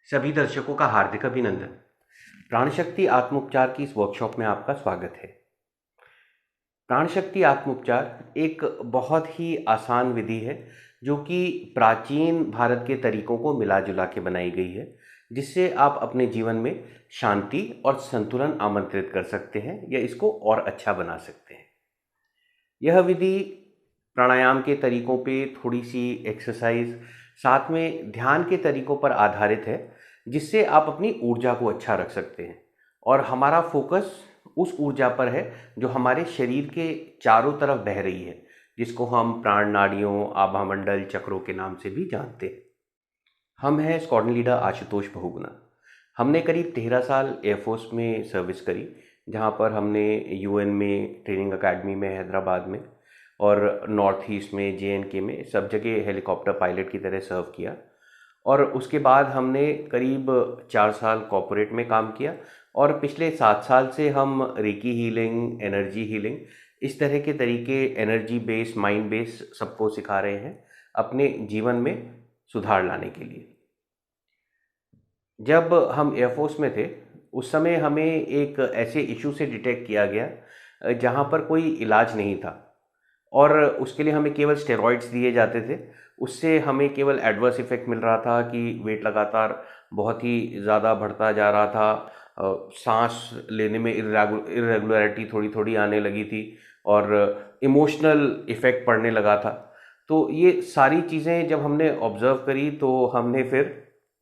सभी दर्शकों का हार्दिक अभिनंदन। प्राणशक्ति आत्मोपचार की इस वर्कशॉप में आपका स्वागत है। प्राणशक्ति आत्मोपचार एक बहुत ही आसान विधि है जो कि प्राचीन भारत के तरीकों को मिला जुला के बनाई गई है, जिससे आप अपने जीवन में शांति और संतुलन आमंत्रित कर सकते हैं या इसको और अच्छा बना सकते हैं। यह विधि प्राणायाम के तरीकों पे थोड़ी सी एक्सरसाइज साथ में ध्यान के तरीकों पर आधारित है, जिससे आप अपनी ऊर्जा को अच्छा रख सकते हैं। और हमारा फोकस उस ऊर्जा पर है जो हमारे शरीर के चारों तरफ बह रही है, जिसको हम प्राण नाड़ियों, आभा मंडल, चक्रों के नाम से भी जानते हैं। हम हैं स्क्वाड्रन लीडर आशुतोष बहुगुणा। हमने करीब 13 साल एयरफोर्स में सर्विस करी, जहाँ पर हमने यूएन में, ट्रेनिंग अकेडमी में हैदराबाद में और नॉर्थ ईस्ट में, जेएनके में, सब जगह हेलीकॉप्टर पायलट की तरह सर्व किया। और उसके बाद हमने करीब 4 साल कॉर्पोरेट में काम किया और पिछले 7 साल से हम रेकी हीलिंग, एनर्जी हीलिंग, इस तरह के तरीके एनर्जी बेस, माइंड बेस सबको सिखा रहे हैं अपने जीवन में सुधार लाने के लिए। जब हम एयरफोर्स में थे उस समय हमें एक ऐसे इशू से डिटेक्ट किया गया जहाँ पर कोई इलाज नहीं था और उसके लिए हमें केवल स्टेरॉइड्स दिए जाते थे। उससे हमें केवल एडवर्स इफ़ेक्ट मिल रहा था कि वेट लगातार बहुत ही ज़्यादा बढ़ता जा रहा था, सांस लेने में इरेगुलरिटी थोड़ी थोड़ी आने लगी थी और इमोशनल इफ़ेक्ट पड़ने लगा था। तो ये सारी चीज़ें जब हमने ऑब्ज़र्व करी तो हमने फिर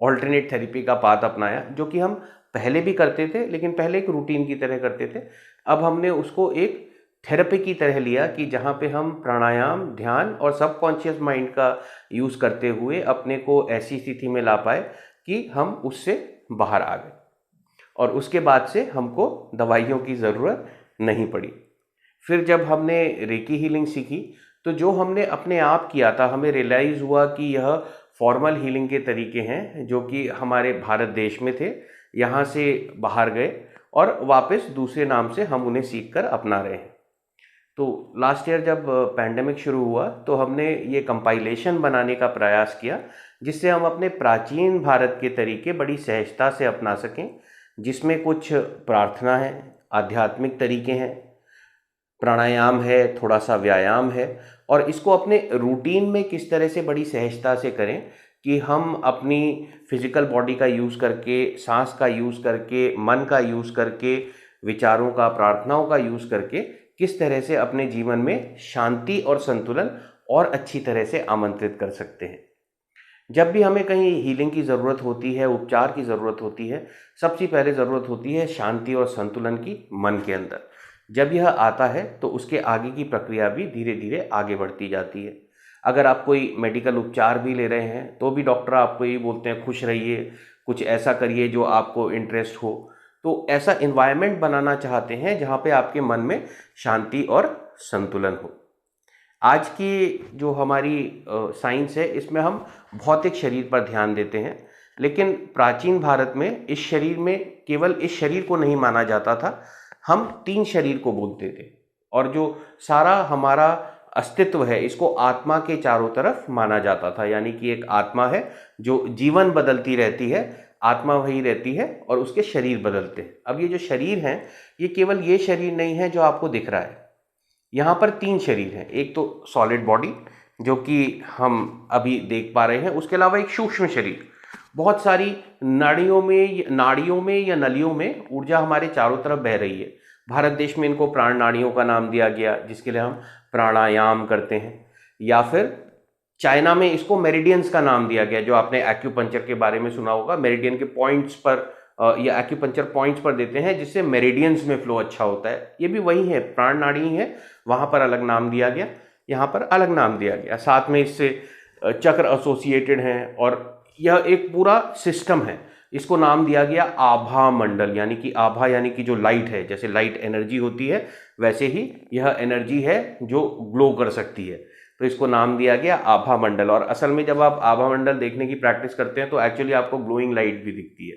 ऑल्टरनेट थेरेपी का पाथ अपनाया, जो कि हम पहले भी करते थे लेकिन पहले एक रूटीन की तरह करते थे। अब हमने उसको एक थेरेपी की तरह लिया कि जहाँ पे हम प्राणायाम, ध्यान और सबकॉन्शियस माइंड का यूज़ करते हुए अपने को ऐसी स्थिति में ला पाए कि हम उससे बाहर आ गए और उसके बाद से हमको दवाइयों की ज़रूरत नहीं पड़ी। फिर जब हमने रेकी हीलिंग सीखी तो जो हमने अपने आप किया था, हमें रियलाइज़ हुआ कि यह फॉर्मल हीलिंग के तरीके हैं जो कि हमारे भारत देश में थे, यहाँ से बाहर गए और वापस दूसरे नाम से हम उन्हें सीख कर अपना रहे हैं। तो लास्ट ईयर जब पैंडेमिक शुरू हुआ तो हमने ये कंपाइलेशन बनाने का प्रयास किया, जिससे हम अपने प्राचीन भारत के तरीके बड़ी सहजता से अपना सकें, जिसमें कुछ प्रार्थना है, आध्यात्मिक तरीके हैं, प्राणायाम है, थोड़ा सा व्यायाम है और इसको अपने रूटीन में किस तरह से बड़ी सहजता से करें कि हम अपनी फिजिकल बॉडी का यूज़ करके, सांस का यूज़ करके, मन का यूज़ करके, विचारों का, प्रार्थनाओं का यूज़ करके किस तरह से अपने जीवन में शांति और संतुलन और अच्छी तरह से आमंत्रित कर सकते हैं। जब भी हमें कहीं हीलिंग की ज़रूरत होती है, उपचार की ज़रूरत होती है, सबसे पहले ज़रूरत होती है शांति और संतुलन की मन के अंदर। जब यह आता है तो उसके आगे की प्रक्रिया भी धीरे धीरे आगे बढ़ती जाती है। अगर आप कोई मेडिकल उपचार भी ले रहे हैं तो भी डॉक्टर आपको यही बोलते हैं, खुश रहिए, कुछ ऐसा करिए जो आपको इंटरेस्ट हो। तो ऐसा इन्वायरमेंट बनाना चाहते हैं जहाँ पे आपके मन में शांति और संतुलन हो। आज की जो हमारी साइंस है, इसमें हम भौतिक शरीर पर ध्यान देते हैं, लेकिन प्राचीन भारत में इस शरीर में केवल इस शरीर को नहीं माना जाता था, हम 3 शरीर को बोलते थे और जो सारा हमारा अस्तित्व है इसको आत्मा के चारों तरफ माना जाता था। यानी कि एक आत्मा है जो जीवन बदलती रहती है, आत्मा वही रहती है और उसके शरीर बदलते हैं। अब ये जो शरीर हैं, ये केवल ये शरीर नहीं है जो आपको दिख रहा है। यहाँ पर 3 शरीर हैं। एक तो सॉलिड बॉडी जो कि हम अभी देख पा रहे हैं, उसके अलावा एक सूक्ष्म शरीर, बहुत सारी नाड़ियों में या नलियों में ऊर्जा हमारे चारों तरफ बह रही है। भारत देश में इनको प्राण नाड़ियों का नाम दिया गया, जिसके लिए हम प्राणायाम करते हैं। या फिर चाइना में इसको मेरिडियंस का नाम दिया गया, जो आपने एक्यूपंक्चर के बारे में सुना होगा। मेरिडियन के पॉइंट्स पर या एक्यूपंक्चर पॉइंट्स पर देते हैं, जिससे मेरिडियंस में फ्लो अच्छा होता है। ये भी वही है, प्राण नाड़ी ही है, वहाँ पर अलग नाम दिया गया, यहाँ पर अलग नाम दिया गया। साथ में इससे चक्र एसोसिएटेड हैं और यह एक पूरा सिस्टम है। इसको नाम दिया गया आभा मंडल, यानी कि आभा यानी कि जो लाइट है, जैसे लाइट एनर्जी होती है वैसे ही यह एनर्जी है जो ग्लो कर सकती है, तो इसको नाम दिया गया आभा मंडल। और असल में जब आप आभा मंडल देखने की प्रैक्टिस करते हैं तो एक्चुअली आपको ग्लोइंग लाइट भी दिखती है।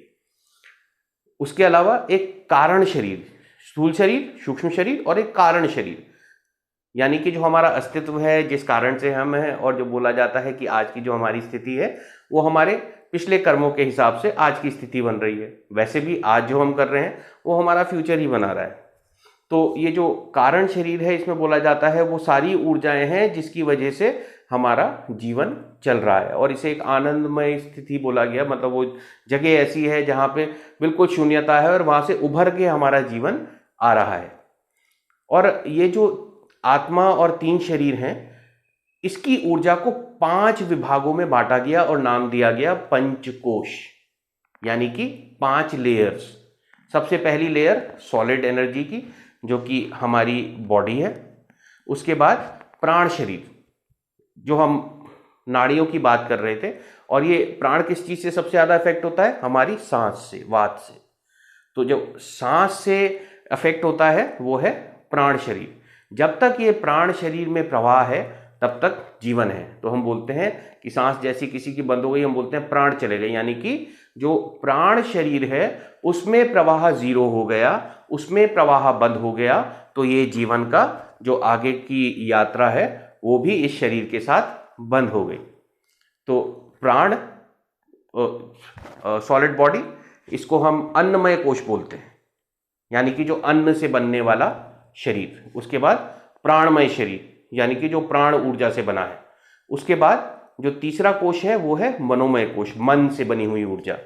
उसके अलावा एक कारण शरीर, स्थूल शरीर, सूक्ष्म शरीर और एक कारण शरीर, यानी कि जो हमारा अस्तित्व है, जिस कारण से हम हैं, और जो बोला जाता है कि आज की जो हमारी स्थिति है वो हमारे पिछले कर्मों के हिसाब से आज की स्थिति बन रही है। वैसे भी आज जो हम कर रहे हैं वो हमारा फ्यूचर ही बना रहा है। तो ये जो कारण शरीर है, इसमें बोला जाता है वो सारी ऊर्जाएं हैं जिसकी वजह से हमारा जीवन चल रहा है, और इसे एक आनंदमय स्थिति बोला गया। मतलब वो जगह ऐसी है जहाँ पे बिल्कुल शून्यता है और वहाँ से उभर के हमारा जीवन आ रहा है। और ये जो आत्मा और 3 शरीर हैं, इसकी ऊर्जा को 5 विभागों में बांटा गया और नाम दिया गया पंचकोश, यानी कि 5 लेयर्स। सबसे पहली लेयर सॉलिड एनर्जी की, जो कि हमारी बॉडी है। उसके बाद प्राण शरीर, जो हम नाड़ियों की बात कर रहे थे, और ये प्राण किस चीज से सबसे ज्यादा इफेक्ट होता है? हमारी सांस से, वात से। तो जो सांस से इफेक्ट होता है वो है प्राण शरीर। जब तक ये प्राण शरीर में प्रवाह है तब तक जीवन है। तो हम बोलते हैं कि सांस जैसी किसी की बंद हो गई, हम बोलते हैं प्राण चले गए, यानी कि जो प्राण शरीर है उसमें प्रवाह 0 हो गया, उसमें प्रवाह बंद हो गया, तो ये जीवन का जो आगे की यात्रा है वो भी इस शरीर के साथ बंद हो गई। तो प्राण, सॉलिड बॉडी, इसको हम अन्नमय कोश बोलते हैं, यानी कि जो अन्न से बनने वाला शरीर। उसके बाद प्राणमय शरीर, यानी कि जो प्राण ऊर्जा से बना है। उसके बाद जो तीसरा कोश है वो है मनोमय कोश, मन से बनी हुई ऊर्जा,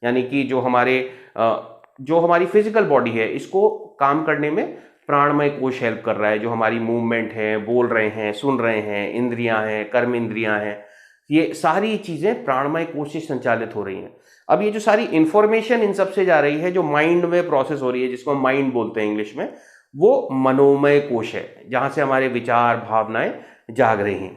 यानी कि जो हमारी फिजिकल बॉडी है इसको काम करने में प्राणमय कोश हेल्प कर रहा है। जो हमारी मूवमेंट है, बोल रहे हैं, सुन रहे हैं, इंद्रियां हैं, कर्म इंद्रियां हैं, ये सारी चीजें प्राणमय कोश से संचालित हो रही हैं। अब ये जो सारी इंफॉर्मेशन इन सबसे जा रही है, जो माइंड में प्रोसेस हो रही है, जिसको हम माइंड बोलते हैं इंग्लिश में, वो मनोमय कोश है, जहां से हमारे विचार भावनाएं जाग रही हैं।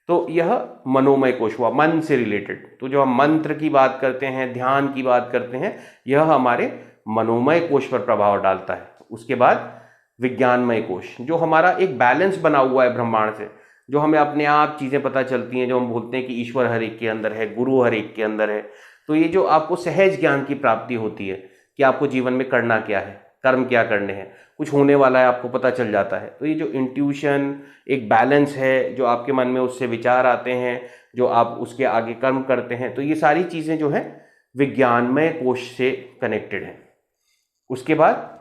तो यह मनोमय कोश हुआ, मन से रिलेटेड। तो जो हम मंत्र की बात करते हैं, ध्यान की बात करते हैं, यह हमारे मनोमय कोश पर प्रभाव डालता है। उसके बाद विज्ञानमय कोश, जो हमारा एक बैलेंस बना हुआ है ब्रह्मांड से, जो हमें अपने आप चीजें पता चलती हैं, जो हम बोलते हैं कि ईश्वर हर एक के अंदर है, गुरु हर एक के अंदर है। तो ये जो आपको सहज ज्ञान की प्राप्ति होती है कि आपको जीवन में करना क्या है, कर्म क्या करने हैं, कुछ होने वाला है, आपको पता चल जाता है। तो ये जो इंट्यूशन, एक बैलेंस है, जो आपके मन में उससे विचार आते हैं, जो आप उसके आगे कर्म करते हैं, तो ये सारी चीजें जो है विज्ञानमय कोश से कनेक्टेड है। उसके बाद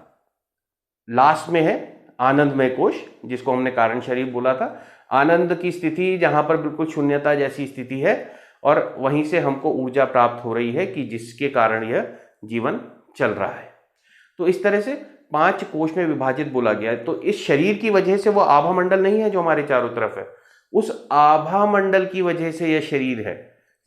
लास्ट में है आनंदमय कोश, जिसको हमने कारण शरीर बोला था। आनंद की स्थिति जहां पर बिल्कुल शून्यता जैसी स्थिति है, और वहीं से हमको ऊर्जा प्राप्त हो रही है कि जिसके कारण यह जीवन चल रहा है। तो इस तरह से 5 कोश में विभाजित बोला गया है। तो इस शरीर की वजह से वो आभा मंडल नहीं है जो हमारे चारों तरफ है, उस आभा मंडल की वजह से यह शरीर है।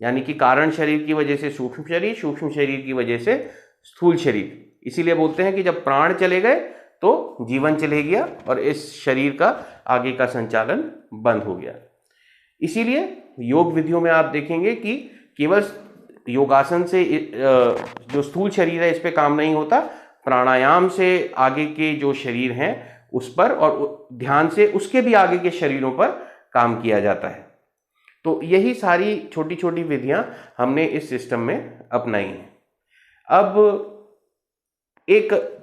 यानी कि कारण शरीर की वजह से सूक्ष्म शरीर, सूक्ष्म शरीर की वजह से स्थूल शरीर। इसीलिए बोलते हैं कि जब प्राण चले गए तो जीवन चले गया और इस शरीर का आगे का संचालन बंद हो गया। इसीलिए योग विधियों में आप देखेंगे कि केवल योगासन से जो स्थूल शरीर है इस पे काम नहीं होता, प्राणायाम से आगे के जो शरीर हैं उस पर, और ध्यान से उसके भी आगे के शरीरों पर काम किया जाता है। तो यही सारी छोटी छोटी विधियां हमने इस सिस्टम में अपनाई हैं। अब एक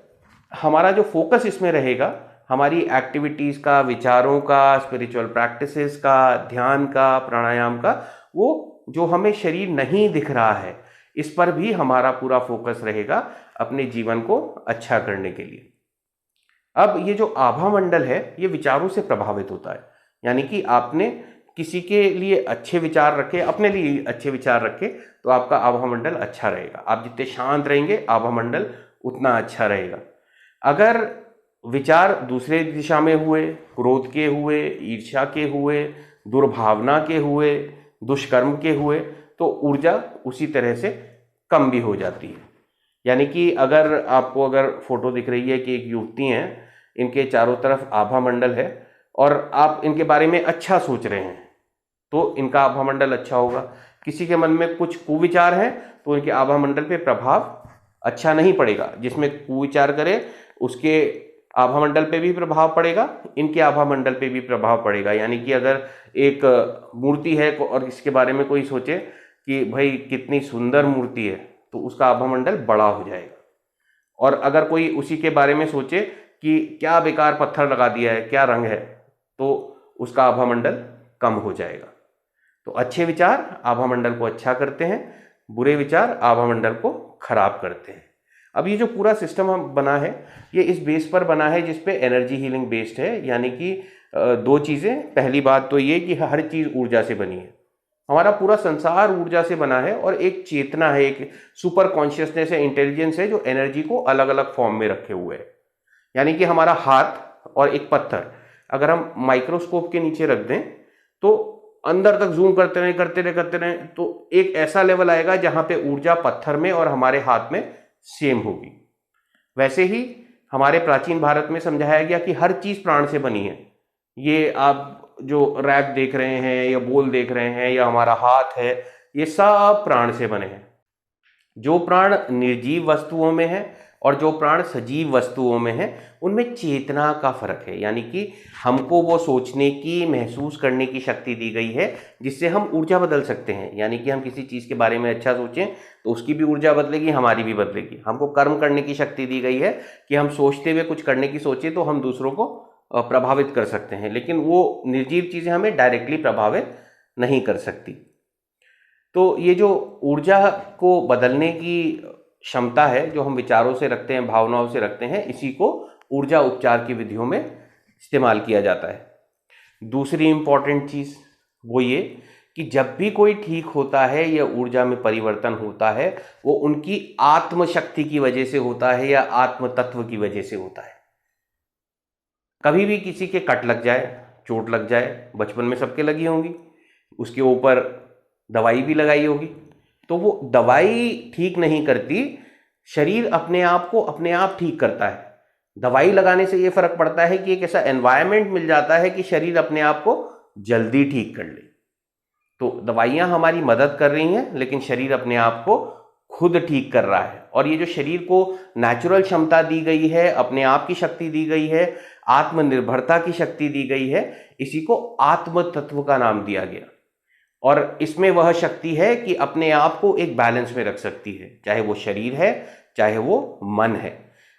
हमारा जो फोकस इसमें रहेगा, हमारी एक्टिविटीज का, विचारों का, स्पिरिचुअल प्रैक्टिसेस का, ध्यान का, प्राणायाम का, वो जो हमें शरीर नहीं दिख रहा है इस पर भी हमारा पूरा फोकस रहेगा अपने जीवन को अच्छा करने के लिए। अब ये जो आभा मंडल है ये विचारों से प्रभावित होता है, यानी कि आपने किसी के लिए अच्छे विचार रखे, अपने लिए अच्छे विचार रखे, तो आपका आभा मंडल अच्छा रहेगा। आप जितने शांत रहेंगे आभा मंडल उतना अच्छा रहेगा। अगर विचार दूसरे दिशा में हुए, क्रोध के हुए, ईर्ष्या के हुए, दुर्भावना के हुए, दुष्कर्म के हुए, तो ऊर्जा उसी तरह से कम भी हो जाती है। यानी कि अगर फोटो दिख रही है कि एक युवती हैं, इनके चारों तरफ आभा मंडल है और आप इनके बारे में अच्छा सोच रहे हैं तो इनका आभा मंडल अच्छा होगा। किसी के मन में कुछ कुविचार हैं तो इनके आभा मंडल पे प्रभाव अच्छा नहीं पड़ेगा। जिसमें कुविचार करे उसके आभा मंडल पे भी प्रभाव पड़ेगा, इनके आभा मंडल पे भी प्रभाव पड़ेगा। यानी कि अगर एक मूर्ति है और इसके बारे में कोई सोचे कि भाई कितनी सुंदर मूर्ति है, तो उसका आभा मंडल बड़ा हो जाएगा। और अगर कोई उसी के बारे में सोचे कि क्या बेकार पत्थर लगा दिया है, क्या रंग है, तो उसका आभा मंडल कम हो जाएगा। तो अच्छे विचार आभा मंडल को अच्छा करते हैं, बुरे विचार आभामंडल को खराब करते हैं। अब ये जो पूरा सिस्टम हम बना है, ये इस बेस पर बना है जिस पे एनर्जी हीलिंग बेस्ड है, यानी कि दो चीज़ें। पहली बात तो ये कि हर चीज़ ऊर्जा से बनी है, हमारा पूरा संसार ऊर्जा से बना है, और एक चेतना है, एक सुपर कॉन्शियसनेस है, इंटेलिजेंस है जो एनर्जी को अलग अलग फॉर्म में रखे हुए है। यानी कि हमारा हाथ और एक पत्थर अगर हम माइक्रोस्कोप के नीचे रख दें तो अंदर तक जूम करते रहे तो एक ऐसा लेवल आएगा जहां पे ऊर्जा पत्थर में और हमारे हाथ में सेम होगी। वैसे ही हमारे प्राचीन भारत में समझाया गया कि हर चीज प्राण से बनी है। ये आप जो रैक देख रहे हैं या बोल देख रहे हैं या हमारा हाथ है, ये सब प्राण से बने हैं। जो प्राण निर्जीव वस्तुओं में है और जो प्राण सजीव वस्तुओं में है, उनमें चेतना का फर्क है। यानी कि हमको वो सोचने की, महसूस करने की शक्ति दी गई है जिससे हम ऊर्जा बदल सकते हैं। यानी कि हम किसी चीज़ के बारे में अच्छा सोचें तो उसकी भी ऊर्जा बदलेगी, हमारी भी बदलेगी। हमको कर्म करने की शक्ति दी गई है कि हम सोचते हुए कुछ करने की सोचें तो हम दूसरों को प्रभावित कर सकते हैं, लेकिन वो निर्जीव चीज़ें हमें डायरेक्टली प्रभावित नहीं कर सकती। तो ये जो ऊर्जा को बदलने की क्षमता है, जो हम विचारों से रखते हैं, भावनाओं से रखते हैं, इसी को ऊर्जा उपचार की विधियों में इस्तेमाल किया जाता है। दूसरी इंपॉर्टेंट चीज़ वो ये कि जब भी कोई ठीक होता है या ऊर्जा में परिवर्तन होता है, वो उनकी आत्मशक्ति की वजह से होता है या आत्म तत्व की वजह से होता है। कभी भी किसी के कट लग जाए, चोट लग जाए, बचपन में सबके लगी होंगी, उसके ऊपर दवाई भी लगाई होगी, तो वो दवाई ठीक नहीं करती, शरीर अपने आप को अपने आप ठीक करता है। दवाई लगाने से ये फर्क पड़ता है कि एक ऐसा एनवायरनमेंट मिल जाता है कि शरीर अपने आप को जल्दी ठीक कर ले। तो दवाइयां हमारी मदद कर रही हैं, लेकिन शरीर अपने आप को खुद ठीक कर रहा है। और ये जो शरीर को नेचुरल क्षमता दी गई है, अपने आप की शक्ति दी गई है, आत्मनिर्भरता की शक्ति दी गई है, इसी को आत्म तत्व का नाम दिया गया। और इसमें वह शक्ति है कि अपने आप को एक बैलेंस में रख सकती है, चाहे वो शरीर है, चाहे वो मन है।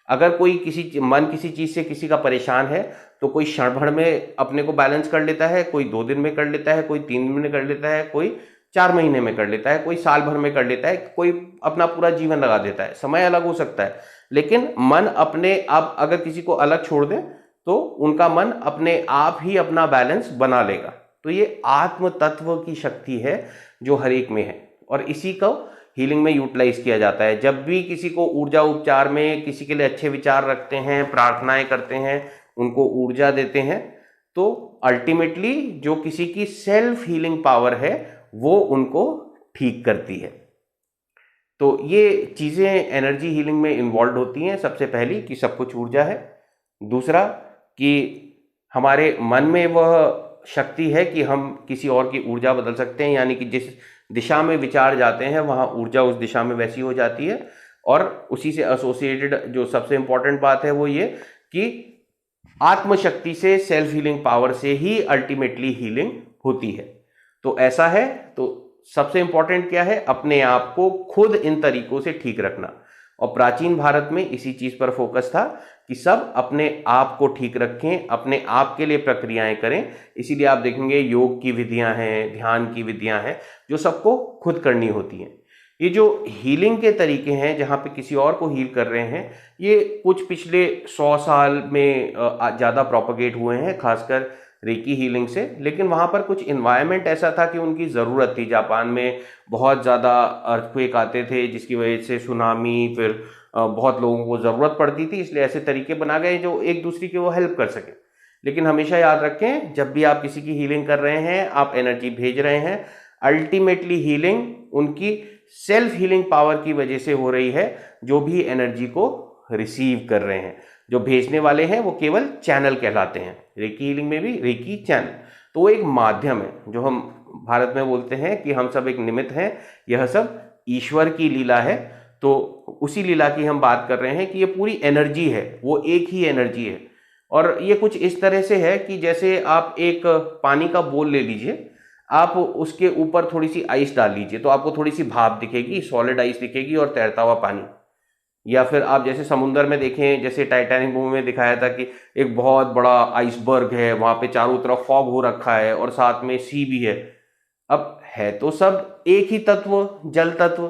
अगर कोई मन किसी चीज से किसी का परेशान है तो कोई क्षण भर में अपने को बैलेंस कर लेता है, कोई 2 दिन में कर लेता है, कोई 3 दिन में कर लेता है, कोई 4 महीने में कर लेता है, कोई साल भर में कर लेता है, कोई अपना पूरा जीवन लगा देता है। समय अलग हो सकता है, लेकिन मन अपने आप अगर किसी को अलग छोड़ दें तो उनका मन अपने आप ही अपना बैलेंस बना लेगा। तो ये आत्म तत्व की शक्ति है जो हर एक में है, और इसी को हीलिंग में यूटिलाइज किया जाता है। जब भी किसी को ऊर्जा उपचार में किसी के लिए अच्छे विचार रखते हैं, प्रार्थनाएं करते हैं, उनको ऊर्जा देते हैं, तो अल्टीमेटली जो किसी की सेल्फ हीलिंग पावर है वो उनको ठीक करती है। तो ये चीज़ें एनर्जी हीलिंग में इन्वॉल्व होती हैं। सबसे पहली कि सब कुछ ऊर्जा है, दूसरा कि हमारे मन में वह शक्ति है कि हम किसी और की ऊर्जा बदल सकते हैं, यानी कि जिस दिशा में विचार जाते हैं वहाँ ऊर्जा उस दिशा में वैसी हो जाती है। और उसी से एसोसिएटेड जो सबसे इंपॉर्टेंट बात है वो ये कि आत्मशक्ति से, सेल्फ हीलिंग पावर से ही अल्टीमेटली हीलिंग होती है। तो ऐसा है, तो सबसे इंपॉर्टेंट क्या है, अपने आप को खुद इन तरीकों से ठीक रखना। और प्राचीन भारत में इसी चीज पर फोकस था कि सब अपने आप को ठीक रखें, अपने आप के लिए प्रक्रियाएं करें। इसीलिए आप देखेंगे योग की विधियां हैं, ध्यान की विधियां हैं, जो सबको खुद करनी होती हैं। ये जो हीलिंग के तरीके हैं जहाँ पे किसी और को हील कर रहे हैं, ये कुछ पिछले 100 साल में ज़्यादा प्रोपगेट हुए हैं, खासकर रेकी हीलिंग से। लेकिन वहाँ पर कुछ इन्वायरमेंट ऐसा था कि उनकी ज़रूरत थी। जापान में बहुत ज़्यादा अर्थक्वेक आते थे जिसकी वजह से सुनामी, फिर बहुत लोगों को ज़रूरत पड़ती थी, इसलिए ऐसे तरीके बना गए जो एक दूसरे की वो हेल्प कर सके। लेकिन हमेशा याद रखें, जब भी आप किसी की हीलिंग कर रहे हैं, आप एनर्जी भेज रहे हैं, अल्टीमेटली हीलिंग उनकी सेल्फ हीलिंग पावर की वजह से हो रही है, जो भी एनर्जी को रिसीव कर रहे हैं। जो भेजने वाले हैं वो केवल चैनल कहलाते हैं। रेकी हीलिंग में भी रेकी चैनल, तो वो एक माध्यम है। जो हम भारत में बोलते हैं कि हम सब एक निमित्त हैं, यह सब ईश्वर की लीला है। तो उसी लीला की हम बात कर रहे हैं कि ये पूरी एनर्जी है, वो एक ही एनर्जी है। और ये कुछ इस तरह से है कि जैसे आप एक पानी का बोल ले लीजिए, आप उसके ऊपर थोड़ी सी आइस डाल लीजिए तो आपको थोड़ी सी भाप दिखेगी, सॉलिड आइस दिखेगी और तैरता हुआ पानी। या फिर आप जैसे समुद्र में देखें, जैसे टाइटैनिक मूवी में दिखाया था कि एक बहुत बड़ा आइसबर्ग है, वहां पे चारों तरफ फॉग हो रखा है और साथ में सी भी है। अब है तो सब एक ही तत्व, जल तत्व,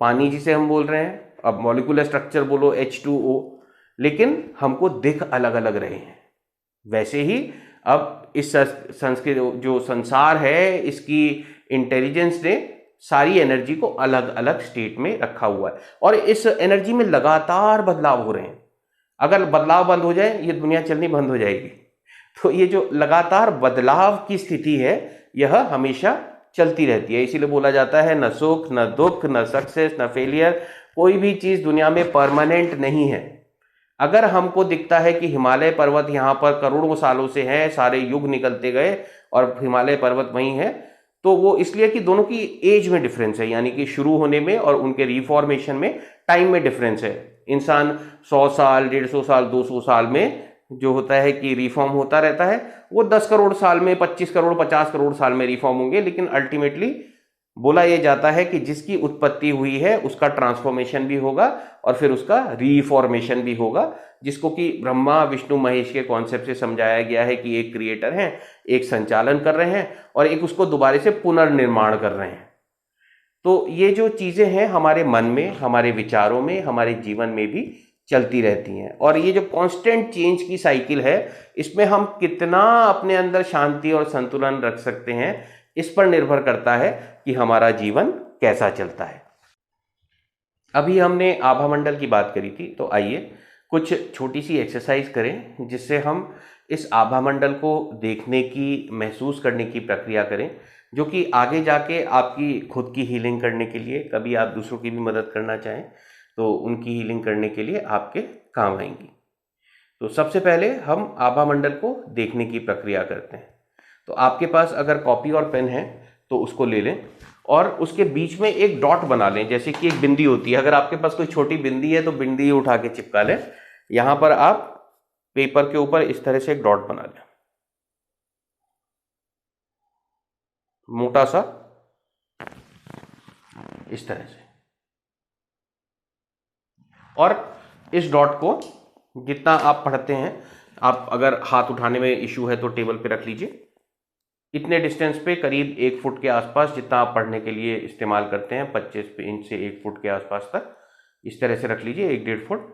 पानी जिसे हम बोल रहे हैं, अब मॉलिक्यूलर स्ट्रक्चर बोलो H2O, लेकिन हमको दिख अलग अलग रहे हैं। वैसे ही अब इस संस्कृत जो संसार है, इसकी इंटेलिजेंस ने सारी एनर्जी को अलग अलग स्टेट में रखा हुआ है और इस एनर्जी में लगातार बदलाव हो रहे हैं। अगर बदलाव बंद हो जाए, ये दुनिया चलनी बंद हो जाएगी। तो ये जो लगातार बदलाव की स्थिति है, यह हमेशा चलती रहती है। इसीलिए बोला जाता है न सुख न दुख न सक्सेस न फेलियर, कोई भी चीज दुनिया में परमानेंट नहीं है। अगर हमको दिखता है कि हिमालय पर्वत यहाँ पर करोड़ों सालों से है, सारे युग निकलते गए और हिमालय पर्वत वहीं है, तो वो इसलिए कि दोनों की एज में डिफरेंस है, यानी कि शुरू होने में और उनके रिफॉर्मेशन में टाइम में डिफरेंस है। इंसान 100 साल, 150 साल, 200 साल में जो होता है कि रिफॉर्म होता रहता है, वो 10 करोड़ साल में, 25 करोड़, 50 करोड़ साल में रिफॉर्म होंगे। लेकिन अल्टीमेटली बोला यह जाता है कि जिसकी उत्पत्ति हुई है उसका ट्रांसफॉर्मेशन भी होगा और फिर उसका रीफॉर्मेशन भी होगा, जिसको कि ब्रह्मा विष्णु महेश के कॉन्सेप्ट से समझाया गया है कि एक क्रिएटर है, एक संचालन कर रहे हैं और एक उसको दोबारा से पुनर्निर्माण कर रहे हैं। तो ये जो चीजें हैं हमारे मन में, हमारे विचारों में, हमारे जीवन में भी चलती रहती हैं। और ये जो कांस्टेंट चेंज की साइकिल है, इसमें हम कितना अपने अंदर शांति और संतुलन रख सकते हैं, इस पर निर्भर करता है कि हमारा जीवन कैसा चलता है। अभी हमने आभामंडल की बात करी थी, तो आइए कुछ छोटी सी एक्सरसाइज करें जिससे हम इस आभामंडल को देखने की, महसूस करने की प्रक्रिया करें, जो कि आगे जाके आपकी खुद की हीलिंग करने के लिए, कभी आप दूसरों की भी मदद करना चाहें तो उनकी हीलिंग करने के लिए आपके काम आएंगी। तो सबसे पहले हम आभामंडल को देखने की प्रक्रिया करते हैं। तो आपके पास अगर कॉपी और पेन है तो उसको ले लें और उसके बीच में एक डॉट बना लें, जैसे कि एक बिंदी होती है। अगर आपके पास कोई छोटी बिंदी है तो बिंदी उठा के चिपका लें। यहां पर आप पेपर के ऊपर इस तरह से एक डॉट बना लें, मोटा सा, इस तरह से। और इस डॉट को जितना आप पढ़ते हैं, आप अगर हाथ उठाने में इशू है तो टेबल पे रख लीजिए। इतने डिस्टेंस पे, करीब 1 फुट के आसपास, जितना आप पढ़ने के लिए इस्तेमाल करते हैं, 25 इंच से 1 फुट के आसपास तक, इस तरह से रख लीजिए, 1-1.5 फुट।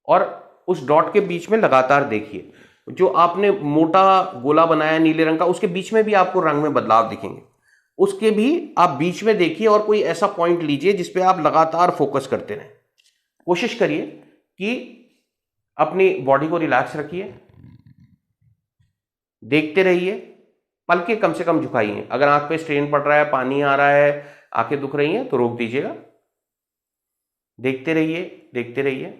और उस डॉट के बीच में लगातार देखिए, जो आपने मोटा गोला बनाया नीले रंग का, उसके बीच में भी आपको रंग में बदलाव दिखेंगे, उसके भी आप बीच में देखिए और कोई ऐसा पॉइंट लीजिए जिसपे आप लगातार फोकस करते रहें। कोशिश करिए कि अपनी बॉडी को रिलैक्स रखिए, देखते रहिए, पलके कम से कम झुकाइए। अगर आंख पे स्ट्रेन पड़ रहा है, पानी आ रहा है, आंखें दुख रही हैं, तो रोक दीजिएगा। देखते रहिए, देखते रहिए।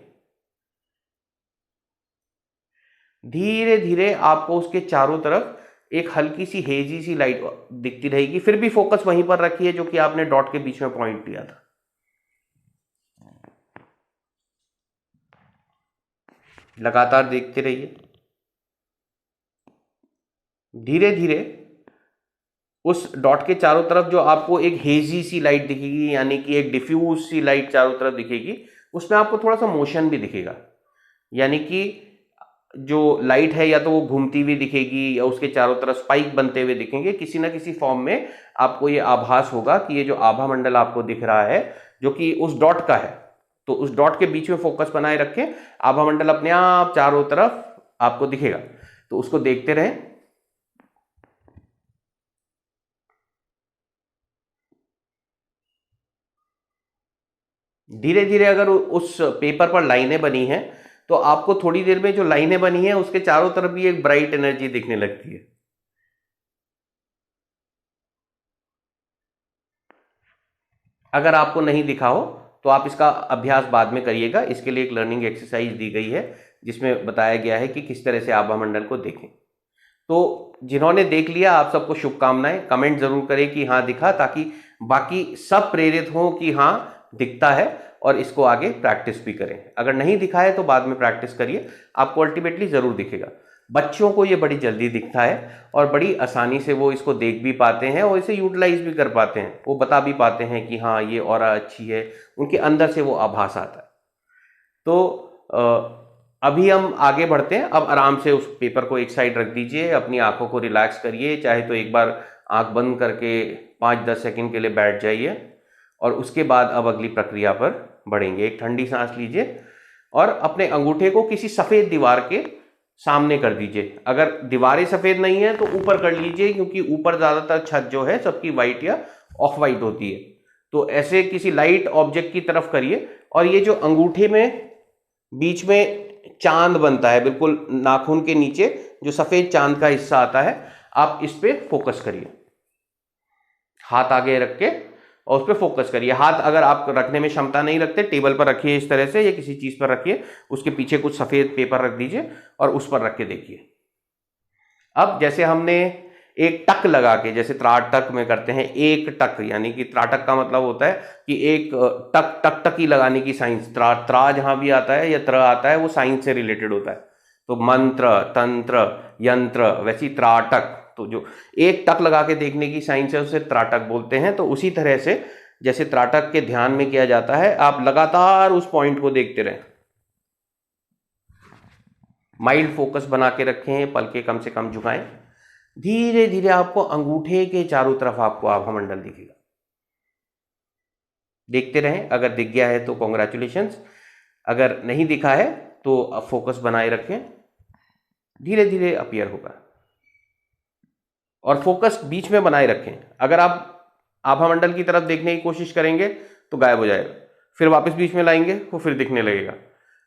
धीरे धीरे आपको उसके चारों तरफ एक हल्की सी हेजी सी लाइट दिखती रहेगी। फिर भी फोकस वहीं पर रखिए जो कि आपने डॉट के बीच में पॉइंट दिया था। लगातार देखते रहिए। धीरे धीरे उस डॉट के चारों तरफ जो आपको एक हेजी सी लाइट दिखेगी, यानी कि एक डिफ्यूज सी लाइट चारों तरफ दिखेगी, उसमें आपको थोड़ा सा मोशन भी दिखेगा। यानी कि जो लाइट है या तो वो घूमती हुई दिखेगी या उसके चारों तरफ स्पाइक बनते हुए दिखेंगे। किसी ना किसी फॉर्म में आपको ये आभास होगा कि ये जो आभा मंडल आपको दिख रहा है, जो कि उस डॉट का है, तो उस डॉट के बीच में फोकस बनाए रखें। आभा मंडल अपने आप चारों तरफ आपको दिखेगा, तो उसको देखते रहें। धीरे धीरे अगर उस पेपर पर लाइनें बनी हैं, तो आपको थोड़ी देर में जो लाइनें बनी हैं उसके चारों तरफ भी एक ब्राइट एनर्जी दिखने लगती है। अगर आपको नहीं दिखा हो तो आप इसका अभ्यास बाद में करिएगा। इसके लिए एक लर्निंग एक्सरसाइज दी गई है जिसमें बताया गया है कि किस तरह से आभा मंडल को देखें। तो जिन्होंने देख लिया, आप सबको शुभकामनाएं। कमेंट जरूर करें कि हाँ दिखा, ताकि बाकी सब प्रेरित हों कि हाँ दिखता है और इसको आगे प्रैक्टिस भी करें। अगर नहीं दिखा है तो बाद में प्रैक्टिस करिए, आपको अल्टीमेटली जरूर दिखेगा। बच्चों को ये बड़ी जल्दी दिखता है और बड़ी आसानी से वो इसको देख भी पाते हैं और इसे यूटिलाइज भी कर पाते हैं। वो बता भी पाते हैं कि हाँ ये ऑरा अच्छी है, उनके अंदर से वो आभास आता है। तो अभी हम आगे बढ़ते हैं। अब आराम से उस पेपर को एक साइड रख दीजिए, अपनी आंखों को रिलैक्स करिए। चाहे तो एक बार आंख बंद करके 5-10 सेकंड के लिए बैठ जाइए और उसके बाद अब अगली प्रक्रिया पर बढ़ेंगे। एक ठंडी सांस लीजिए और अपने अंगूठे को किसी सफ़ेद दीवार के सामने कर दीजिए। अगर दीवारें सफ़ेद नहीं है तो ऊपर कर लीजिए, क्योंकि ऊपर ज़्यादातर छत जो है सबकी वाइट या ऑफ वाइट होती है। तो ऐसे किसी लाइट ऑब्जेक्ट की तरफ करिए और ये जो अंगूठे में बीच में चांद बनता है, बिल्कुल नाखून के नीचे जो सफ़ेद चांद का हिस्सा आता है, आप इस पे फोकस करिए। हाथ आगे रख के और उस पर फोकस करिए। हाथ अगर आप रखने में क्षमता नहीं रखते, टेबल पर रखिए इस तरह से या किसी चीज पर रखिए, उसके पीछे कुछ सफेद पेपर रख दीजिए और उस पर रख के देखिए। अब जैसे हमने एक टक लगा के, जैसे त्राटक में करते हैं, एक टक, यानी कि त्राटक का मतलब होता है कि एक टक टक टकी लगाने की साइंस। त्रा जहां भी आता है या त्र आता है वो साइंस से रिलेटेड होता है। तो मंत्र, तंत्र, यंत्र, वैसी त्राटक, तो जो एक टक लगा के देखने की साइंस है उसे त्राटक बोलते हैं। तो उसी तरह से जैसे त्राटक के ध्यान में किया जाता है, आप लगातार उस पॉइंट को देखते रहें, माइल्ड फोकस बना के रखें, पलके कम से कम झुकाएं। धीरे धीरे आपको अंगूठे के चारों तरफ आपको आभा मंडल दिखेगा। देखते रहें, अगर दिख गया है तो कॉन्ग्रेचुलेशंस, अगर नहीं दिखा है तो अब फोकस बनाए रखें, धीरे धीरे अपीयर होगा। और फोकस बीच में बनाए रखें। अगर आप आभा मंडल की तरफ देखने की कोशिश करेंगे तो गायब हो जाएगा, फिर वापस बीच में लाएंगे वो फिर दिखने लगेगा।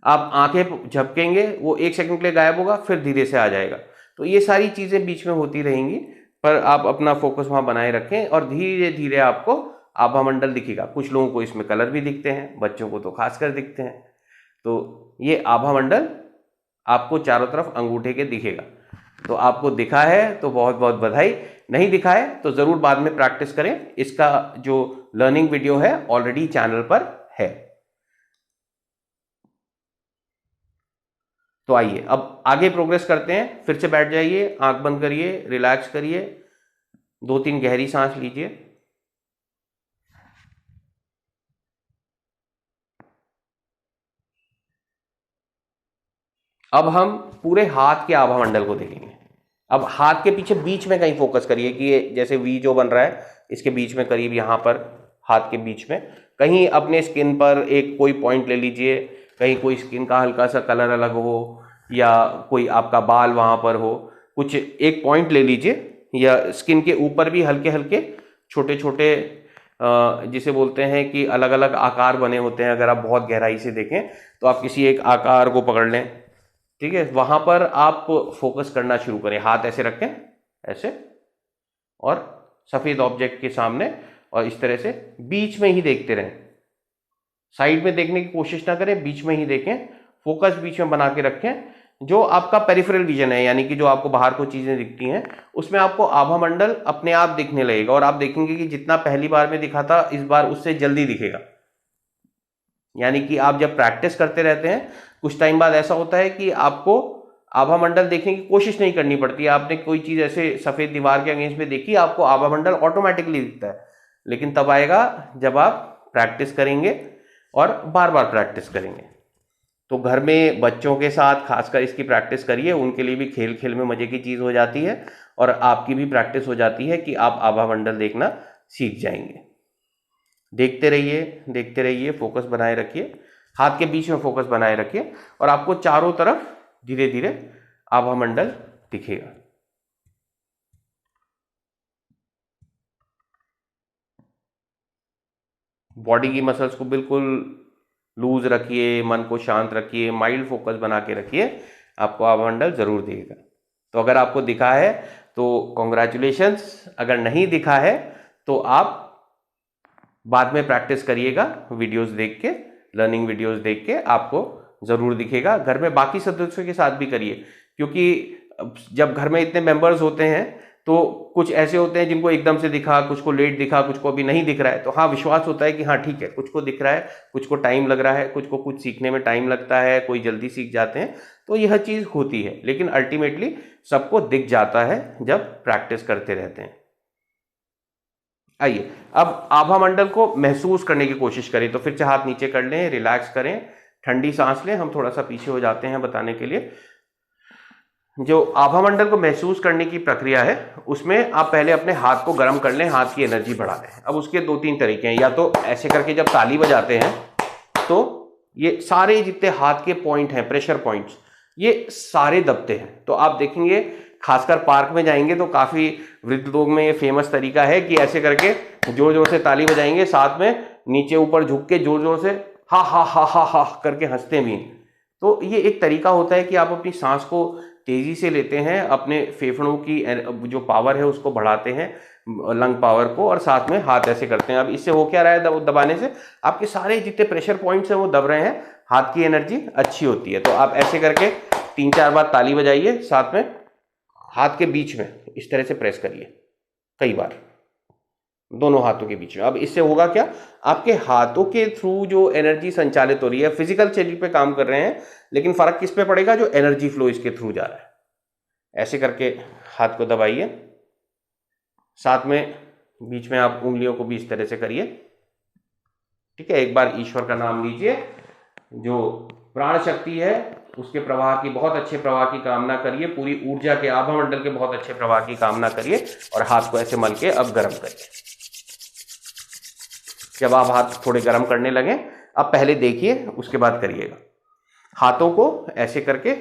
आप आंखें झपकेंगे, वो 1 सेकंड के लिए गायब होगा, फिर धीरे से आ जाएगा। तो ये सारी चीजें बीच में होती रहेंगी, पर आप अपना फोकस वहां बनाए रखें और धीरे धीरे आपको आभा मंडल दिखेगा। कुछ लोगों को इसमें कलर भी दिखते हैं, बच्चों को तो खासकर दिखते हैं। तो ये आभा मंडल आपको चारों तरफ अंगूठे के दिखेगा। तो आपको दिखा है तो बहुत बहुत बधाई, नहीं दिखा है तो जरूर बाद में प्रैक्टिस करें। इसका जो लर्निंग वीडियो है ऑलरेडी चैनल पर है। तो आइए अब आगे प्रोग्रेस करते हैं। फिर से बैठ जाइए, आंख बंद करिए, रिलैक्स करिए, 2-3 गहरी सांस लीजिए। अब हम पूरे हाथ के आभा मंडल को देखेंगे। अब हाथ के पीछे बीच में कहीं फोकस करिए कि ये जैसे वी जो बन रहा है, इसके बीच में करीब यहाँ पर हाथ के बीच में कहीं अपने स्किन पर एक कोई पॉइंट ले लीजिए। कहीं कोई स्किन का हल्का सा कलर अलग हो या कोई आपका बाल वहाँ पर हो, कुछ एक पॉइंट ले लीजिए। या स्किन के ऊपर भी हल्के हल्के छोटे छोटे जिसे बोलते हैं कि अलग अलग आकार बने होते हैं। अगर आप बहुत गहराई से देखें तो आप किसी एक आकार को पकड़ लें, ठीक है, वहां पर आप फोकस करना शुरू करें। हाथ ऐसे रखें, ऐसे, और सफेद ऑब्जेक्ट के सामने, और इस तरह से बीच में ही देखते रहें। साइड में देखने की कोशिश ना करें, बीच में ही देखें, फोकस बीच में बना के रखें। जो आपका पेरिफेरल विजन है, यानी कि जो आपको बाहर को चीजें दिखती हैं, उसमें आपको आभा मंडल अपने आप दिखने लगेगा और आप देखेंगे कि जितना पहली बार में दिखा था, इस बार उससे जल्दी दिखेगा। यानी कि आप जब प्रैक्टिस करते रहते हैं, कुछ टाइम बाद ऐसा होता है कि आपको आभा मंडल देखने की कोशिश नहीं करनी पड़ती। आपने कोई चीज ऐसे सफेद दीवार के अगेंस्ट में देखी, आपको आभा मंडल ऑटोमेटिकली दिखता है। लेकिन तब आएगा जब आप प्रैक्टिस करेंगे और बार बार प्रैक्टिस करेंगे। तो घर में बच्चों के साथ खासकर इसकी प्रैक्टिस करिए, उनके लिए भी खेल खेल में मजे की चीज हो जाती है और आपकी भी प्रैक्टिस हो जाती है कि आप आभा मंडल देखना सीख जाएंगे। देखते रहिए, फोकस बनाए रखिए, हाथ के बीच में फोकस बनाए रखिए और आपको चारों तरफ धीरे धीरे आभा मंडल दिखेगा। बॉडी की मसल्स को बिल्कुल लूज रखिए, मन को शांत रखिए, माइल्ड फोकस बना के रखिए, आपको आभा मंडल जरूर दिखेगा। तो अगर आपको दिखा है तो कॉन्ग्रेचुलेशंस, अगर नहीं दिखा है तो आप बाद में प्रैक्टिस करिएगा। वीडियोस देख के, लर्निंग वीडियोस देख के आपको जरूर दिखेगा। घर में बाकी सदस्यों के साथ भी करिए, क्योंकि जब घर में इतने मेंबर्स होते हैं तो कुछ ऐसे होते हैं जिनको एकदम से दिखा, कुछ को लेट दिखा, कुछ को अभी नहीं दिख रहा है। तो हाँ, विश्वास होता है कि हाँ ठीक है, कुछ को दिख रहा है, कुछ को टाइम लग रहा है, कुछ को कुछ सीखने में टाइम लगता है, कोई जल्दी सीख जाते हैं। तो यह चीज होती है, लेकिन अल्टीमेटली सबको दिख जाता है जब प्रैक्टिस करते रहते हैं। आइए अब आभा मंडल को महसूस करने की कोशिश करें। तो फिर से हाथ नीचे कर लें, रिलैक्स करें, ठंडी सांस लें। हम थोड़ा सा पीछे हो जाते हैं बताने के लिए। जो आभामंडल को महसूस करने की प्रक्रिया है उसमें आप पहले अपने हाथ को गर्म कर लें, हाथ की एनर्जी बढ़ा लें। अब उसके 2-3 तरीके हैं। या तो ऐसे करके जब ताली बजाते हैं तो ये सारे जितने हाथ के पॉइंट हैं, प्रेशर पॉइंट्स, ये सारे दबते हैं। तो आप देखेंगे खासकर पार्क में जाएंगे तो काफी वृद्ध लोग में ये फेमस तरीका है कि ऐसे करके जोर जोर से ताली बजाएंगे, साथ में नीचे ऊपर झुक के जोर जोर से हा हा हा हा हा करके हंसते भी। तो ये एक तरीका होता है कि आप अपनी सांस को तेजी से लेते हैं, अपने फेफड़ों की जो पावर है उसको बढ़ाते हैं, लंग पावर को, और साथ में हाथ ऐसे करते हैं। अब इससे हो क्या रहा है, दबाने से आपके सारे जितने प्रेशर पॉइंट्स हैं वो दब रहे हैं, हाथ की एनर्जी अच्छी होती है। तो आप ऐसे करके 3-4 बार ताली बजाइए, साथ में हाथ के बीच में इस तरह से प्रेस करिए कई बार, दोनों हाथों के बीच में। अब इससे होगा क्या, आपके हाथों के थ्रू जो एनर्जी संचालित हो रही है, फिजिकल शरीर पे काम कर रहे हैं, लेकिन फर्क किस पे पड़ेगा, जो एनर्जी फ्लो इसके थ्रू जा रहा है। ऐसे करके हाथ को दबाइए, साथ में बीच में आप उंगलियों को भी इस तरह से करिए। ठीक है, एक बार ईश्वर का नाम लीजिए, जो प्राण शक्ति है उसके प्रवाह की, बहुत अच्छे प्रवाह की कामना करिए, पूरी ऊर्जा के, आभामंडल के बहुत अच्छे प्रवाह की कामना करिए, और हाथ को ऐसे मल के अब गर्म करिए। जब आप हाथ थोड़े गर्म करने लगे, अब पहले देखिए उसके बाद करिएगा। हाथों को ऐसे करके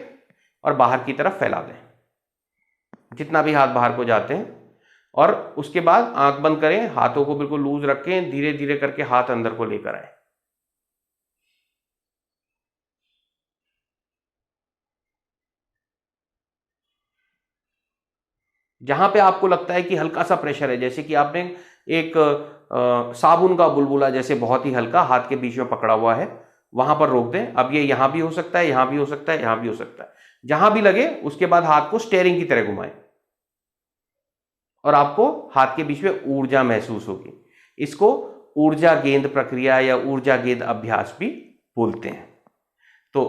और बाहर की तरफ फैला दें, जितना भी हाथ बाहर को जाते हैं, और उसके बाद आंख बंद करें, हाथों को बिल्कुल लूज रखें, धीरे धीरे करके हाथ अंदर को लेकर आए। जहां पे आपको लगता है कि हल्का सा प्रेशर है, जैसे कि आपने एक साबुन का बुलबुला जैसे बहुत ही हल्का हाथ के बीच में पकड़ा हुआ है, वहां पर रोक दें। अब ये यहां भी हो सकता है, यहां भी हो सकता है, यहां भी हो सकता है, जहां भी लगे उसके बाद हाथ को स्टेयरिंग की तरह घुमाएं, और आपको हाथ के बीच में ऊर्जा महसूस होगी। इसको ऊर्जा गेंद प्रक्रिया या ऊर्जा गेंद अभ्यास भी बोलते हैं। तो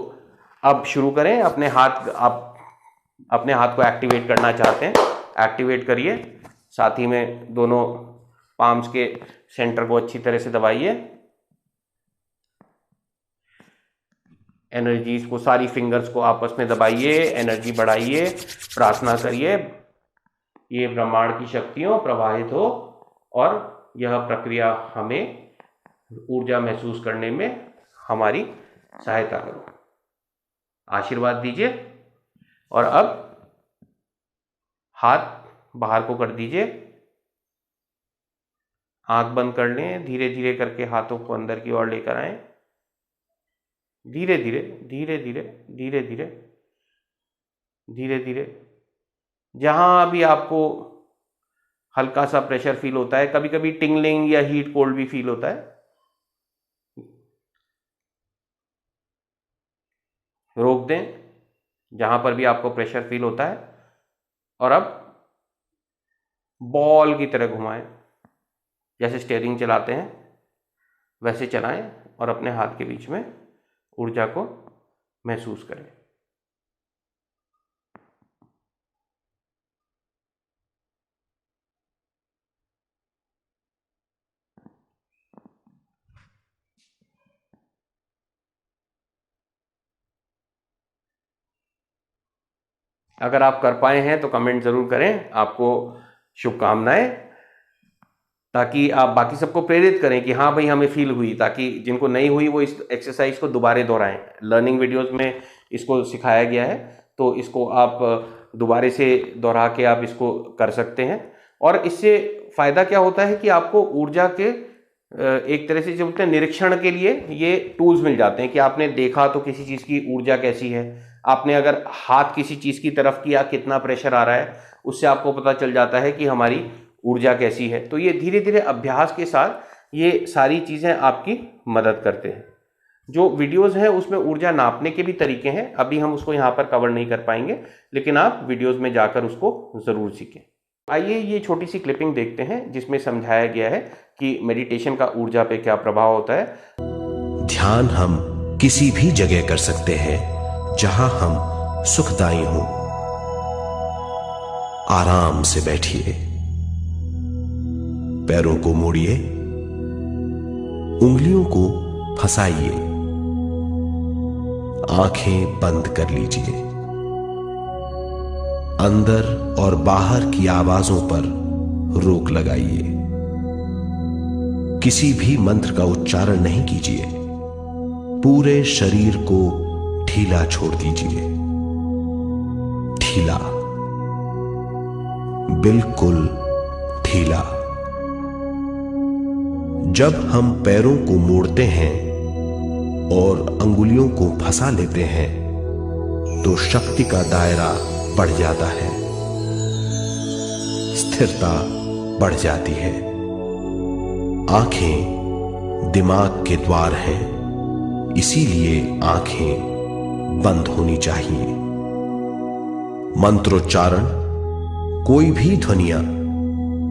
अब शुरू करें। अपने हाथ को एक्टिवेट करना चाहते हैं, एक्टिवेट करिए, साथ ही में दोनों पाम्स के सेंटर को अच्छी तरह से दबाइए, एनर्जीज को, सारी फिंगर्स को आपस में दबाइए, एनर्जी बढ़ाइए, प्रार्थना करिए ये ब्रह्मांड की शक्तियों प्रवाहित हो और यह प्रक्रिया हमें ऊर्जा महसूस करने में हमारी सहायता करो। आशीर्वाद दीजिए, और अब हाथ बाहर को कर दीजिए, आंख बंद कर लें, धीरे धीरे करके हाथों को अंदर की ओर लेकर आएं, धीरे धीरे धीरे धीरे धीरे धीरे धीरे धीरे। जहां भी आपको हल्का सा प्रेशर फील होता है, कभी कभी टिंगलिंग या हीट कोल्ड भी फील होता है, रोक दें जहां पर भी आपको प्रेशर फील होता है, और अब बॉल की तरह घुमाएं, जैसे स्टीयरिंग चलाते हैं वैसे चलाएं, और अपने हाथ के बीच में ऊर्जा को महसूस करें। अगर आप कर पाए हैं तो कमेंट जरूर करें। आपको शुभकामनाएं, ताकि आप बाकी सबको प्रेरित करें कि हाँ भाई हमें फील हुई, ताकि जिनको नहीं हुई वो इस एक्सरसाइज को दोबारा दोहराएं। लर्निंग वीडियोस में इसको सिखाया गया है, तो इसको आप दोबारा से दोहरा के आप इसको कर सकते हैं। और इससे फ़ायदा क्या होता है कि आपको ऊर्जा के एक तरह से जो बोलते हैं निरीक्षण के लिए ये टूल्स मिल जाते हैं कि आपने देखा तो किसी चीज़ की ऊर्जा कैसी है, आपने अगर हाथ किसी चीज़ की तरफ किया कितना प्रेशर आ रहा है, उससे आपको पता चल जाता है कि हमारी ऊर्जा कैसी है। तो ये धीरे धीरे अभ्यास के साथ ये सारी चीज़ें आपकी मदद करते हैं। जो वीडियोस हैं उसमें ऊर्जा नापने के भी तरीके हैं, अभी हम उसको यहाँ पर कवर नहीं कर पाएंगे, लेकिन आप वीडियोस में जाकर उसको ज़रूर सीखें। आइए ये छोटी सी क्लिपिंग देखते हैं जिसमें समझाया गया है कि मेडिटेशन का ऊर्जा पे क्या प्रभाव होता है। ध्यान हम किसी भी जगह कर सकते हैं जहां हम सुखदायी हों। आराम से बैठिए, पैरों को मोड़िए, उंगलियों को फंसाइए, आंखें बंद कर लीजिए। अंदर और बाहर की आवाजों पर रोक लगाइए। किसी भी मंत्र का उच्चारण नहीं कीजिए। पूरे शरीर को ढीला छोड़ दीजिए। ढीला, बिल्कुल ढीला। जब हम पैरों को मोड़ते हैं और अंगुलियों को फंसा लेते हैं तो शक्ति का दायरा बढ़ जाता है, स्थिरता बढ़ जाती है। आंखें दिमाग के द्वार हैं, इसीलिए आंखें बंद होनी चाहिए। मंत्रोच्चारण, कोई भी ध्वनियां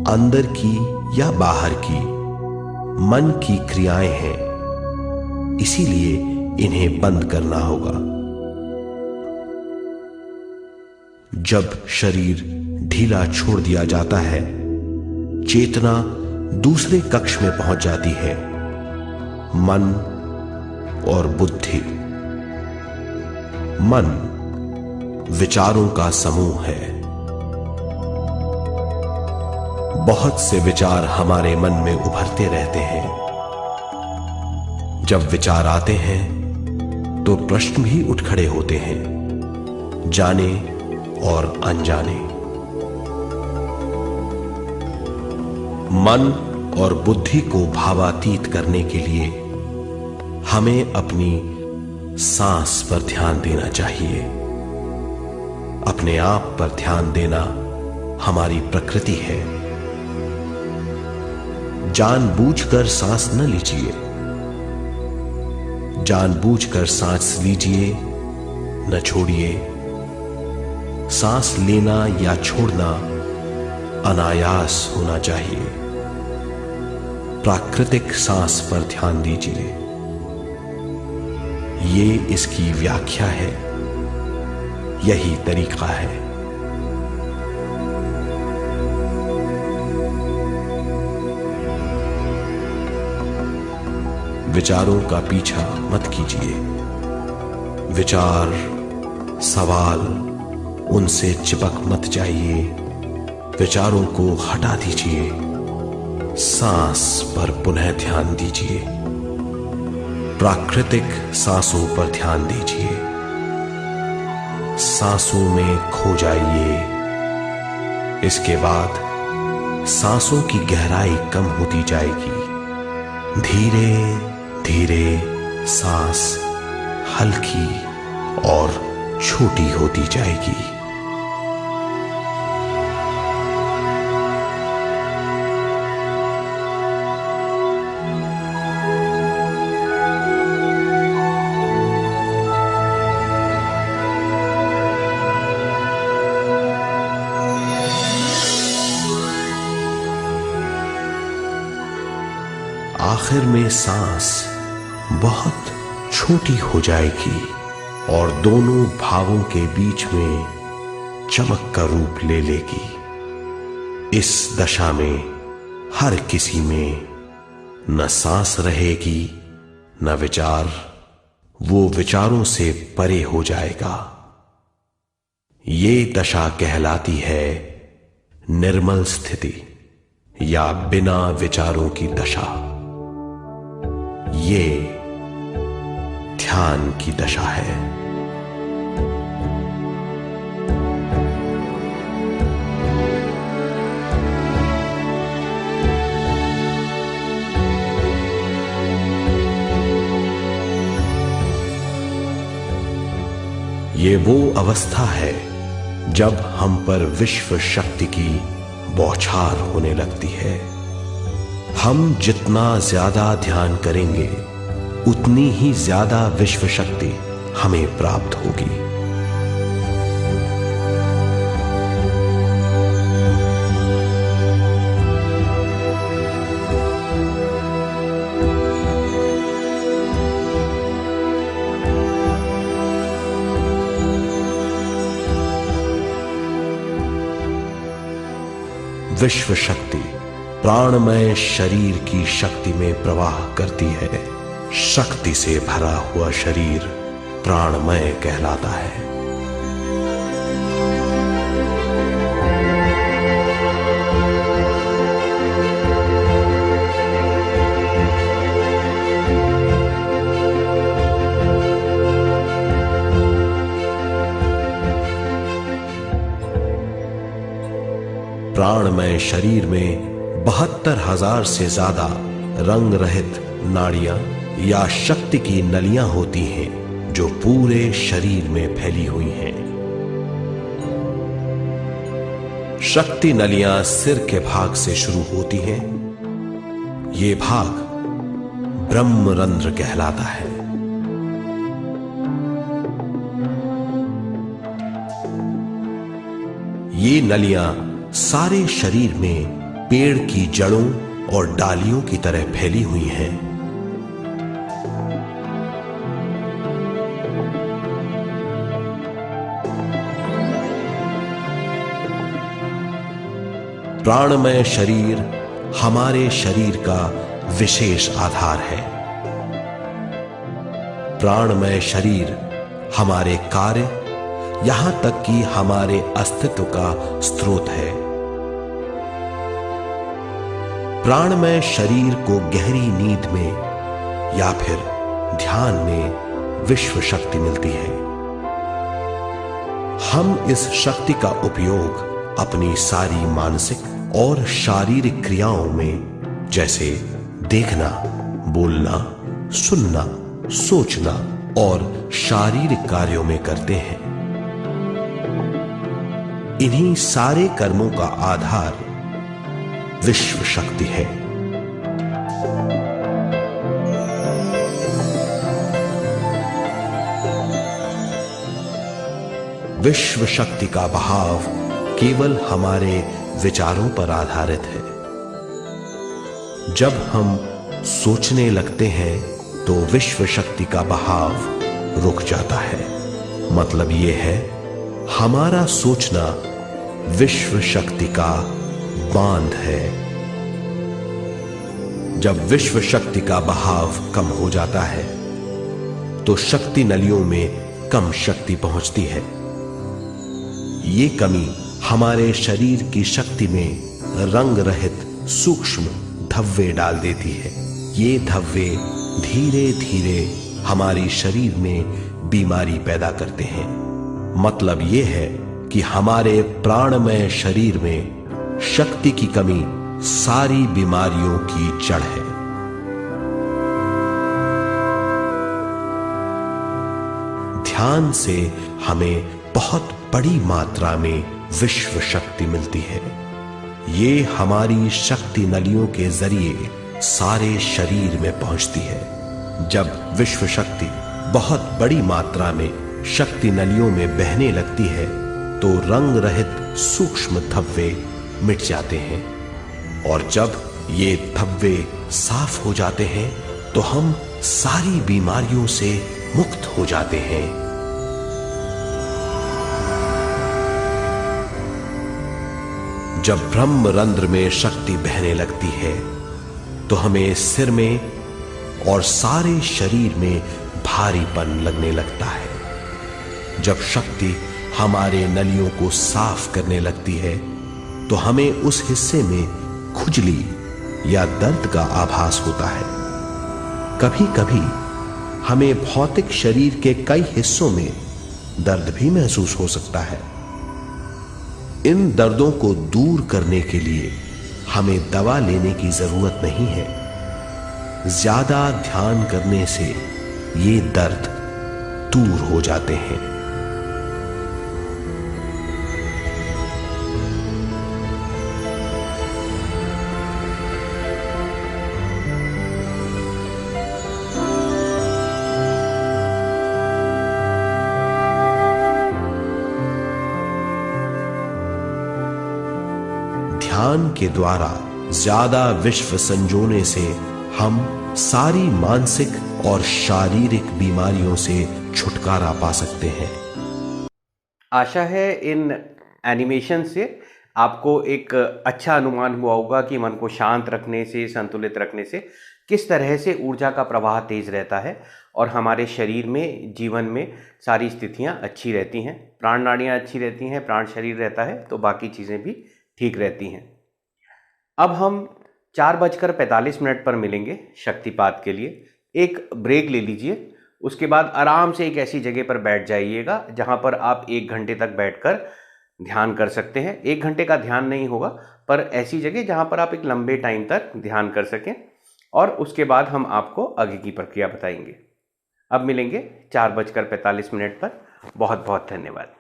अंदर की या बाहर की मन की क्रियाएं हैं, इसीलिए इन्हें बंद करना होगा। जब शरीर ढीला छोड़ दिया जाता है, चेतना दूसरे कक्ष में पहुंच जाती है, मन और बुद्धि। मन विचारों का समूह है। बहुत से विचार हमारे मन में उभरते रहते हैं। जब विचार आते हैं तो प्रश्न भी उठ खड़े होते हैं, जाने और अनजाने। मन और बुद्धि को भावातीत करने के लिए हमें अपनी सांस पर ध्यान देना चाहिए। अपने आप पर ध्यान देना हमारी प्रकृति है। जानबूझकर सांस न लीजिए। जानबूझकर सांस लीजिए, न छोड़िए। सांस लेना या छोड़ना अनायास होना चाहिए। प्राकृतिक सांस पर ध्यान दीजिए। ये इसकी व्याख्या है, यही तरीका है। विचारों का पीछा मत कीजिए। विचार, सवाल, उनसे चिपक मत जाइए। विचारों को हटा दीजिए। सांस पर पुनः ध्यान दीजिए। प्राकृतिक सांसों पर ध्यान दीजिए। सांसों में खो जाइए। इसके बाद सांसों की गहराई कम होती जाएगी। धीरे धीरे सांस हल्की और छोटी होती जाएगी। आखिर में सांस बहुत छोटी हो जाएगी और दोनों भावों के बीच में चमक का रूप ले लेगी। इस दशा में हर किसी में न सांस रहेगी न विचार। वो विचारों से परे हो जाएगा। ये दशा कहलाती है निर्मल स्थिति या बिना विचारों की दशा। ये ध्यान की दशा है। ये वो अवस्था है जब हम पर विश्व शक्ति की बौछार होने लगती है। हम जितना ज्यादा ध्यान करेंगे उतनी ही ज्यादा विश्व शक्ति हमें प्राप्त होगी। विश्व शक्ति प्राणमय शरीर की शक्ति में प्रवाह करती है। शक्ति से भरा हुआ शरीर प्राणमय कहलाता है। प्राणमय शरीर में 72,000 से ज्यादा रंग रहित नाड़ियां या शक्ति की नलियां होती हैं जो पूरे शरीर में फैली हुई हैं। शक्ति नलियां सिर के भाग से शुरू होती हैं। ये भाग ब्रह्मरंध्र कहलाता है। ये नलियां सारे शरीर में पेड़ की जड़ों और डालियों की तरह फैली हुई हैं। प्राणमय शरीर हमारे शरीर का विशेष आधार है। प्राणमय शरीर हमारे कार्य, यहां तक कि हमारे अस्तित्व का स्रोत है। प्राणमय शरीर को गहरी नींद में या फिर ध्यान में विश्व शक्ति मिलती है। हम इस शक्ति का उपयोग अपनी सारी मानसिक और शारीरिक क्रियाओं में, जैसे देखना, बोलना, सुनना, सोचना और शारीरिक कार्यों में करते हैं। इन्हीं सारे कर्मों का आधार विश्व शक्ति है। विश्व शक्ति का बहाव केवल हमारे विचारों पर आधारित है। जब हम सोचने लगते हैं तो विश्व शक्ति का बहाव रुक जाता है। मतलब यह है, हमारा सोचना विश्व शक्ति का बांध है। जब विश्व शक्ति का बहाव कम हो जाता है तो शक्ति नलियों में कम शक्ति पहुंचती है। ये कमी हमारे शरीर की शक्ति में रंग रहित सूक्ष्म धब्बे डाल देती है। ये धब्बे धीरे धीरे हमारी शरीर में बीमारी पैदा करते हैं। मतलब यह है कि हमारे प्राणमय शरीर में शक्ति की कमी सारी बीमारियों की जड़ है। ध्यान से हमें बहुत बड़ी मात्रा में विश्व शक्ति मिलती है। ये हमारी शक्ति नलियों के जरिए सारे शरीर में पहुंचती है। जब विश्व शक्ति बहुत बड़ी मात्रा में शक्ति नलियों में बहने लगती है तो रंग रहित सूक्ष्म धब्बे मिट जाते हैं, और जब ये धब्बे साफ हो जाते हैं तो हम सारी बीमारियों से मुक्त हो जाते हैं। जब ब्रह्मरंध्र में शक्ति बहने लगती है तो हमें सिर में और सारे शरीर में भारीपन लगने लगता है। जब शक्ति हमारे नलियों को साफ करने लगती है तो हमें उस हिस्से में खुजली या दर्द का आभास होता है। कभी कभी हमें भौतिक शरीर के कई हिस्सों में दर्द भी महसूस हो सकता है। इन दर्दों को दूर करने के लिए हमें दवा लेने की जरूरत नहीं है। ज्यादा ध्यान करने से ये दर्द दूर हो जाते हैं। ध्यान के द्वारा ज्यादा विश्व संजोने से हम सारी मानसिक और शारीरिक बीमारियों से छुटकारा पा सकते हैं। आशा है इन एनिमेशन से आपको एक अच्छा अनुमान हुआ होगा कि मन को शांत रखने से, संतुलित रखने से किस तरह से ऊर्जा का प्रवाह तेज रहता है और हमारे शरीर में, जीवन में सारी स्थितियां अच्छी रहती हैं। प्राण नाड़ियां अच्छी रहती हैं, प्राण शरीर रहता है तो बाकी चीज़ें भी ठीक रहती हैं। अब हम 4:45 पर मिलेंगे शक्तिपात के लिए। एक ब्रेक ले लीजिए, उसके बाद आराम से एक ऐसी जगह पर बैठ जाइएगा जहां पर आप 1 घंटे तक बैठकर ध्यान कर सकते हैं। 1 घंटे का ध्यान नहीं होगा, पर ऐसी जगह जहाँ पर आप एक लंबे टाइम तक ध्यान कर सकें, और उसके बाद हम आपको आगे की प्रक्रिया बताएंगे। अब मिलेंगे 4:45 पर। बहुत बहुत धन्यवाद।